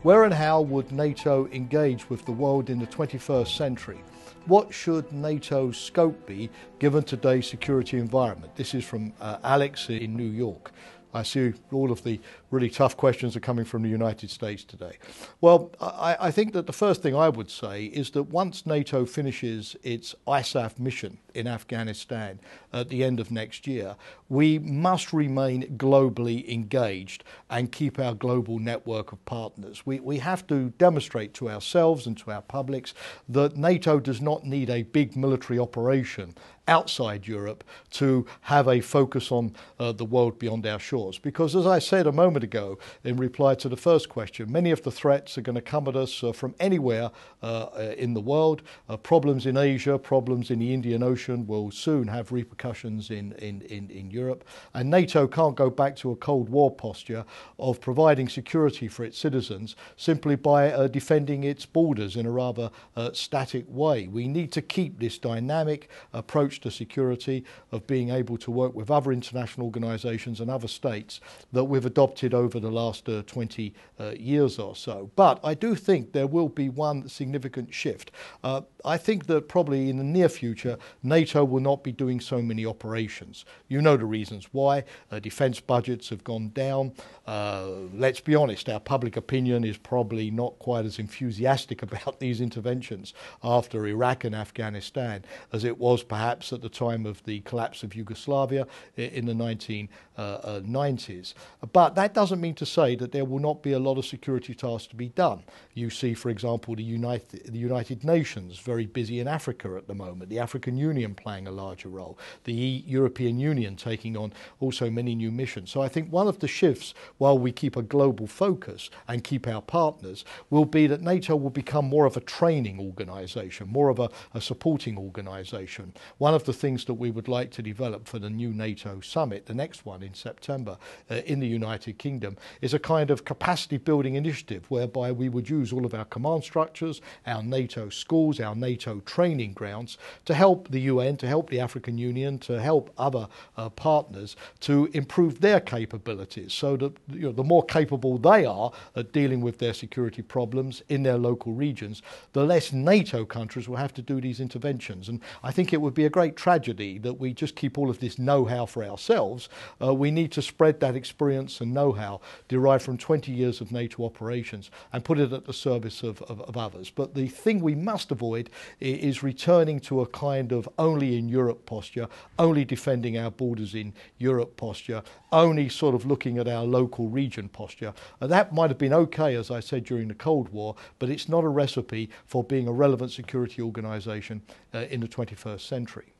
Where and how would NATO engage with the world in the 21st century? What should NATO's scope be given today's security environment? This is from Alex in New York. I see all of the really tough questions are coming from the United States today. Well, I think that the first thing I would say is that once NATO finishes its ISAF mission in Afghanistan at the end of next year, we must remain globally engaged and keep our global network of partners. We have to demonstrate to ourselves and to our publics that NATO does not need a big military operation outside Europe to have a focus on the world beyond our shores. Because as I said a moment ago in reply to the first question, many of the threats are going to come at us from anywhere in the world. Problems in Asia, problems in the Indian Ocean will soon have repercussions in Europe. And NATO can't go back to a Cold War posture of providing security for its citizens simply by defending its borders in a rather static way. We need to keep this dynamic approach to security of being able to work with other international organisations and other states that we've adopted over the last 20 years or so. But I do think there will be one significant shift. I think that probably in the near future, NATO will not be doing so many operations. You know the reasons why. Defence budgets have gone down. Let's be honest, our public opinion is probably not quite as enthusiastic about these interventions after Iraq and Afghanistan as it was perhaps at the time of the collapse of Yugoslavia in the 1990s. But that doesn't mean to say that there will not be a lot of security tasks to be done. You see, for example, the United Nations very busy in Africa at the moment, the African Union playing a larger role, the European Union taking on also many new missions. So I think one of the shifts, while we keep a global focus and keep our partners, will be that NATO will become more of a training organisation, more of a supporting organisation. One of the things that we would like to develop for the new NATO summit, the next one in September in the United Kingdom, is a kind of capacity building initiative whereby we would use all of our command structures, our NATO schools, our NATO training grounds to help the UN, to help the African Union, to help other partners to improve their capabilities so that the more capable they are at dealing with their security problems in their local regions, the less NATO countries will have to do these interventions. And I think it would be a great tragedy that we just keep all of this know-how for ourselves. We need to spread that experience and know-how derived from 20 years of NATO operations and put it at the service of others. But the thing we must avoid is returning to a kind of only in Europe posture, only defending our borders in Europe posture, only sort of looking at our local region posture. That might have been okay, as I said, during the Cold War, but it's not a recipe for being a relevant security organisation in the 21st century.